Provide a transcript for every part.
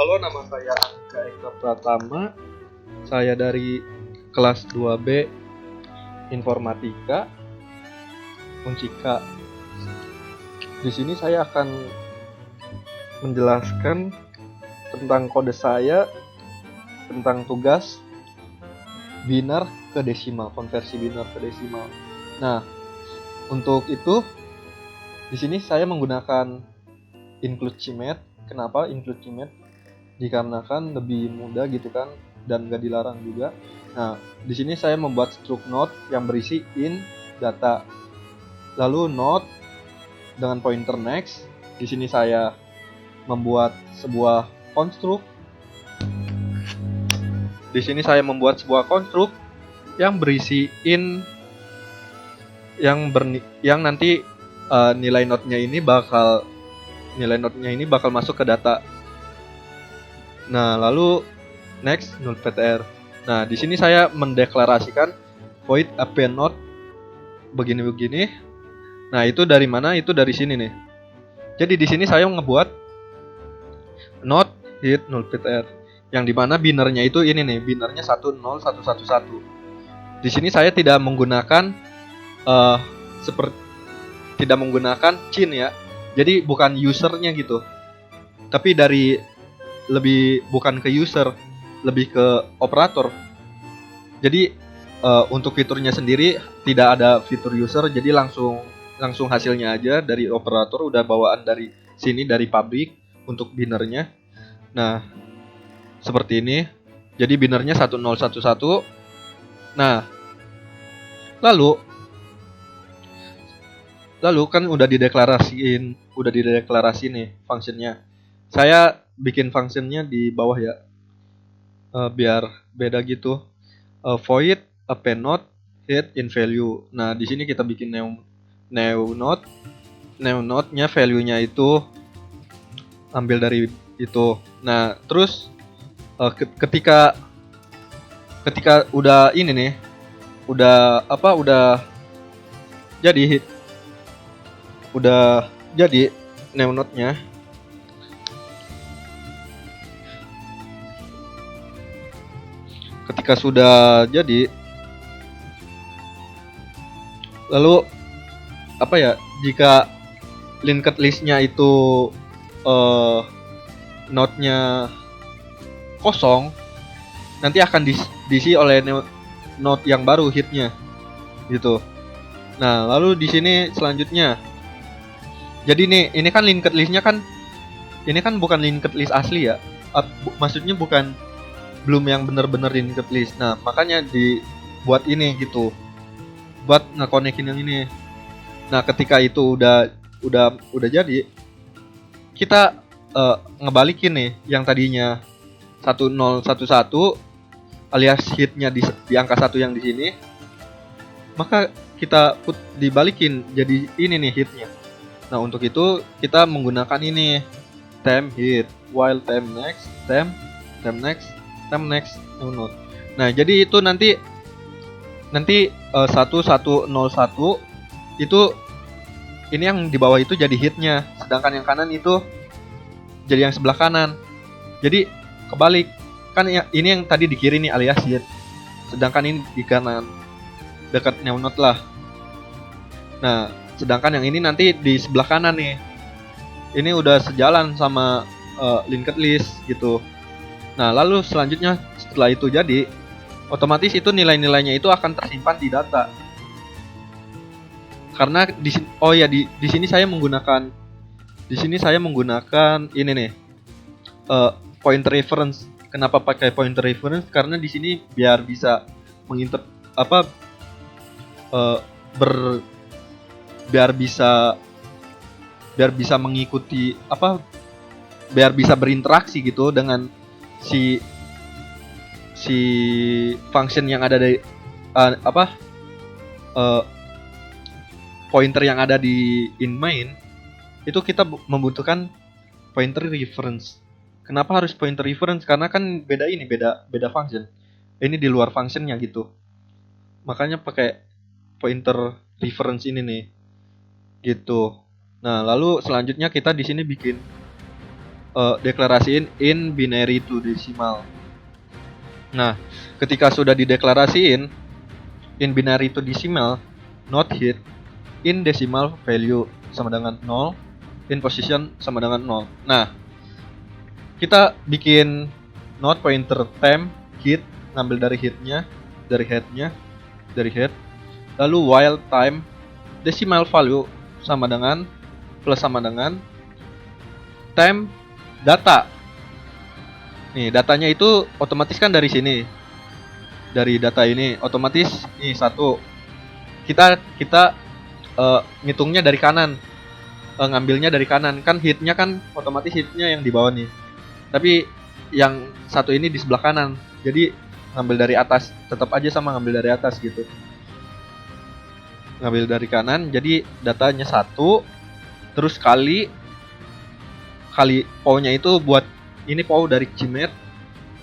Halo, nama saya Andika Eka Pratama. Saya dari kelas 2B Informatika Unsika. Di sini saya akan menjelaskan tentang kode saya, tentang tugas binar ke desimal, konversi binar ke desimal. Nah, untuk itu di sini saya menggunakan include CIMATE. Kenapa include CIMATE? Dikarenakan lebih mudah gitu kan, dan gak dilarang juga. Nah, di sini saya membuat struct node yang berisi in data, lalu node dengan pointer next. Di sini saya membuat sebuah konstruk. Di sini saya membuat sebuah konstruk yang berisi in yang nanti nilai node-nya ini bakal masuk ke data. Nah, lalu next null ptr. Nah, di sini saya mendeklarasikan void append node begini-begini. Nah, itu dari mana? Itu dari sini nih. Jadi di sini saya ngebuat node hit null ptr yang dimana binarnya itu ini nih, binarnya 10111. Di sini saya tidak menggunakan tidak menggunakan cin ya. Jadi bukan usernya gitu. Tapi lebih bukan ke user, lebih ke operator. Jadi untuk fiturnya sendiri tidak ada fitur user, jadi langsung hasilnya aja dari operator, udah bawaan dari sini dari pabrik untuk binarnya. Nah, seperti ini. Jadi binarnya 1011. Nah, lalu kan udah dideklarasi nih functionnya. Saya bikin functionnya di bawah ya, biar beda gitu. Void append node hit in value. Nah, di sini kita bikin new node. New node-nya value-nya itu ambil dari itu. Nah, terus ketika udah ini nih, udah jadi new node-nya. Ketika sudah jadi, lalu jika linked list-nya itu node-nya kosong, nanti akan diisi oleh node yang baru hitnya gitu. Nah, lalu di sini selanjutnya, jadi nih, ini kan linked list-nya kan, ini kan bukan linked list asli ya, maksudnya belum yang bener-bener linked list. Nah, makanya dibuat ini gitu, buat ngekonekin yang ini. Nah, ketika itu udah jadi, kita ngebalikin nih yang tadinya 1011 alias hitnya di angka 1 yang di sini, maka kita dibalikin jadi ini nih hitnya. Nah, untuk itu kita menggunakan ini temp hit while temp next new node. Nah, jadi itu nanti 1101 itu ini yang di bawah itu jadi hitnya, sedangkan yang kanan itu jadi yang sebelah kanan. Jadi kebalik kan, ini yang tadi di kiri nih alias hit, sedangkan ini di kanan dekat new node lah. Nah, sedangkan yang ini nanti di sebelah kanan nih, ini udah sejalan sama linked list gitu. Nah, lalu selanjutnya setelah itu jadi, otomatis itu nilai-nilainya itu akan tersimpan di data. Karena di sini saya menggunakan ini nih, pointer reference. Kenapa pakai pointer reference? Karena di sini biar bisa biar bisa mengikuti biar bisa berinteraksi gitu dengan si function yang ada dari pointer yang ada di in main. Itu kita membutuhkan pointer reference. Kenapa harus pointer reference? Karena kan beda function. Ini di luar functionnya gitu. Makanya pakai pointer reference ini nih. Gitu. Nah, lalu selanjutnya kita di sini bikin deklarasiin in binary to decimal. Nah, ketika sudah dideklarasiin in binary to decimal, not hit, in decimal value sama dengan 0, in position sama dengan 0. Nah, kita bikin not pointer time hit, ngambil dari hitnya, dari headnya, dari head. Lalu while time decimal value sama dengan plus sama dengan time data. Nih, datanya itu otomatis kan dari sini. Dari data ini otomatis nih satu. Kita ngitungnya dari kanan. Ngambilnya dari kanan. Kan hitnya kan otomatis hitnya yang di bawah nih. Tapi yang satu ini di sebelah kanan. Jadi ngambil dari atas, tetap aja sama ngambil dari atas gitu. Ngambil dari kanan, jadi datanya 1, terus kali POW-nya itu buat ini POW dari Gmet.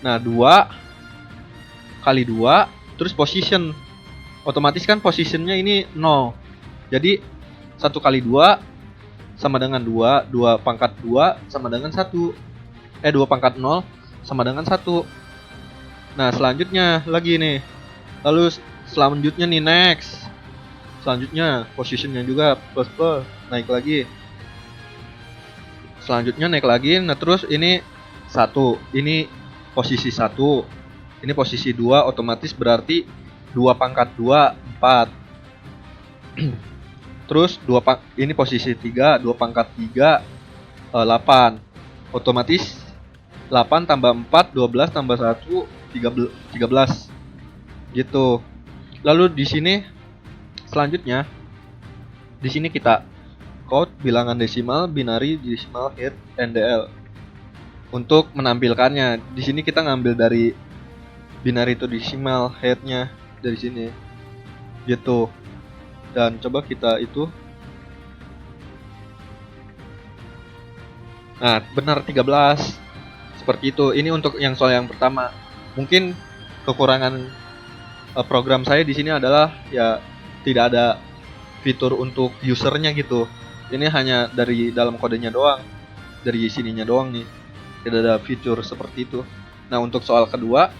Nah, 2 kali 2, terus position. Otomatis kan positionnya ini 0. Jadi 1 kali 2 sama dengan 2, 2 pangkat 2 sama dengan 1. 2 pangkat 0 sama dengan 1. Nah, selanjutnya lagi nih. Lalu selanjutnya nih next. Selanjutnya positionnya juga plus naik lagi. Selanjutnya naik lagi. Nah, terus ini 1, ini posisi 1, ini posisi 2, otomatis berarti 2 pangkat 2 4. Terus ini posisi 3, 2 pangkat 3 8. Otomatis 8 tambah 4 12 tambah 1 13 gitu. Lalu di sini selanjutnya di sini kita code bilangan desimal, binary, decimal, head, NDL. Untuk menampilkannya, di sini kita ngambil dari binary to decimal headnya dari sini, gitu. Dan coba kita itu, nah benar 13, seperti itu. Ini untuk yang soal yang pertama. Mungkin kekurangan program saya di sini adalah ya tidak ada fitur untuk usernya gitu. Ini hanya dari dalam kodenya doang, dari sininya doang nih, tidak ada fitur seperti itu. Nah, untuk soal kedua,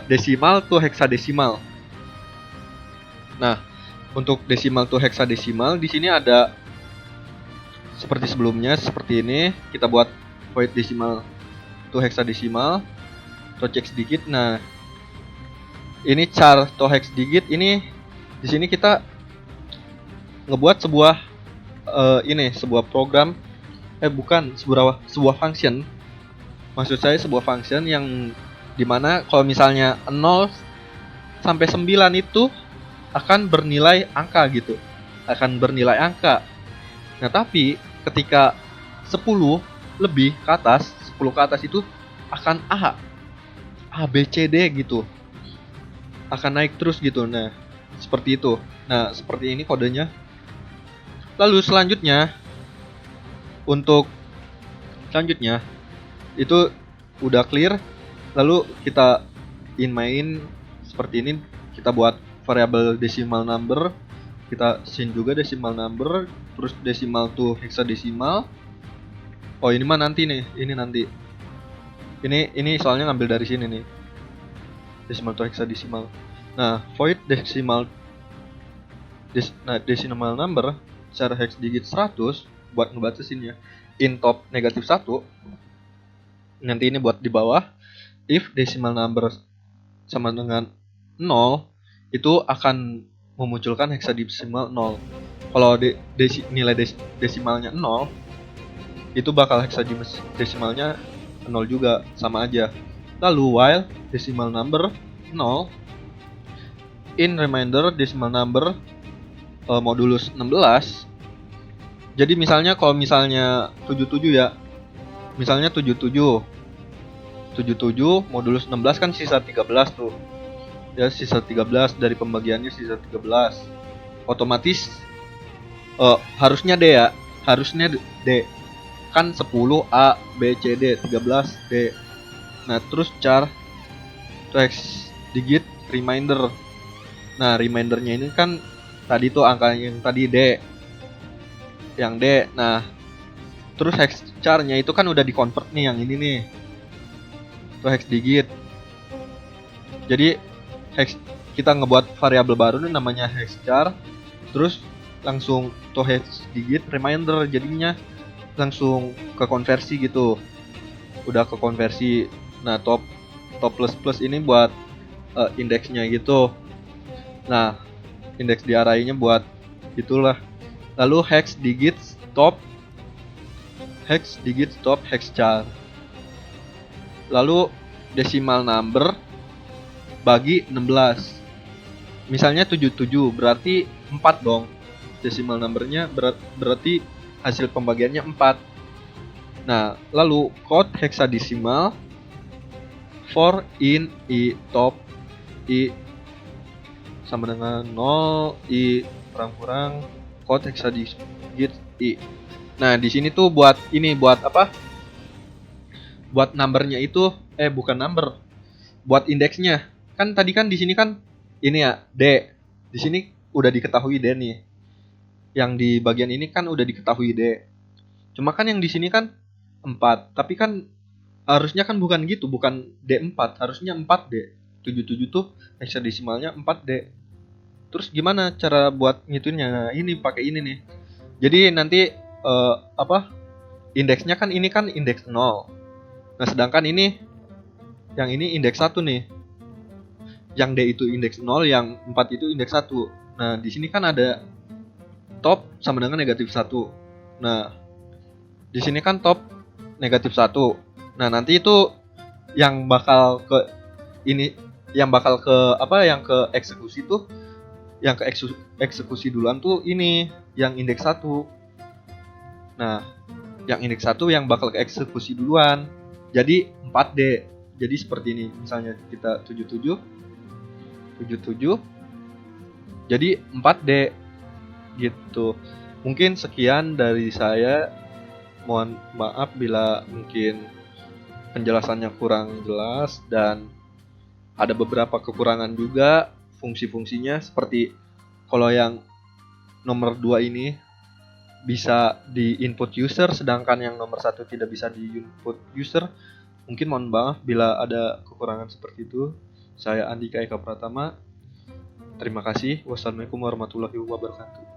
desimal to hexadesimal. Nah, untuk desimal to hexadesimal di sini ada seperti sebelumnya, seperti ini. Kita buat void decimal to hexadesimal, to check sedikit. Nah, ini char to hex digit ini di sini kita ngebuat sebuah sebuah program, bukan sebuah function. Maksud saya sebuah function yang dimana kalau misalnya 0 sampai 9 itu akan bernilai angka gitu. Akan bernilai angka. Nah, tapi ketika 10 lebih ke atas, 10 ke atas itu akan A, B, C, D gitu. Akan naik terus gitu. Nah, seperti itu. Nah, seperti ini kodenya. Lalu selanjutnya, untuk selanjutnya itu udah clear. Lalu kita main seperti ini. Kita buat variabel decimal number. Kita sin juga decimal number. Terus decimal to hexadesimal. Oh, ini mah nanti nih. Ini nanti. Ini soalnya ngambil dari sini nih. Decimal to hexadesimal. Nah, void decimal number secara hex digit 100 buat ngebatasinnya in top negatif 1. Nanti ini buat di bawah, if decimal number sama dengan 0 itu akan memunculkan hexadesimal 0. Kalau nilai desimalnya 0 itu bakal hexadesimalnya 0 juga, sama aja. Lalu while decimal number 0 in remainder decimal number modulus 16. Jadi misalnya kalau misalnya 77 ya. Misalnya 77 modulus 16 kan sisa 13 tuh. Ya, sisa 13 dari pembagiannya sisa 13. Otomatis harusnya D ya. Harusnya D. Kan 10 A, B, C, D, 13 D. Nah, terus char to hex digit reminder. Nah, remindernya ini kan tadi tuh angka yang tadi D. Yang D. Nah, Terus hex char-nya itu kan udah di convert nih yang ini nih. Itu hex digit. Jadi hex kita ngebuat variabel baru nih namanya hex char. Terus langsung to hex digit reminder, jadinya langsung ke konversi gitu. Udah ke konversi. Nah, top plus plus ini buat indeksnya gitu. Nah, indeks diarahnya buat itulah. Lalu hex digit stop hex char. Lalu decimal number bagi 16. Misalnya 77 berarti 4 dong. Decimal numbernya berarti hasil pembagiannya 4. Nah, lalu code hexadesimal for in i top i sama dengan 0, i kurang-kurang code hexadigit i. Nah, di sini tuh buat apa? Buat numbernya itu bukan number. Buat indeksnya. Kan tadi kan di sini kan ini ya, D. Di sini udah diketahui D nih. Yang di bagian ini kan udah diketahui D. Cuma kan yang di sini kan 4, tapi kan harusnya kan bukan gitu, bukan D4, harusnya 4D. 77 tuh hexadesimalnya 4D. Terus gimana cara buat ngituinnya? Nah, ini pakai ini nih. Jadi nanti apa? Indeksnya kan ini kan indeks 0. Nah, sedangkan ini yang ini indeks 1 nih. Yang D itu indeks 0, yang 4 itu indeks 1. Nah, di sini kan ada top sama dengan negatif 1. Nah, di sini kan top negatif 1. Nah, nanti itu yang bakal ke ini, yang bakal ke apa, yang ke eksekusi tuh, yang ke eksekusi duluan tuh ini yang indeks 1. Nah, yang indeks 1 yang bakal ke eksekusi duluan. Jadi 4D. Jadi seperti ini. Misalnya kita 77 jadi 4D gitu. Mungkin sekian dari saya. Mohon maaf bila mungkin penjelasannya kurang jelas dan ada beberapa kekurangan juga fungsi-fungsinya, seperti kalau yang nomor 2 ini bisa di input user sedangkan yang nomor 1 tidak bisa di input user. Mungkin mohon maaf bila ada kekurangan seperti itu. Saya Andika Eka Pratama. Terima kasih. Wassalamualaikum warahmatullahi wabarakatuh.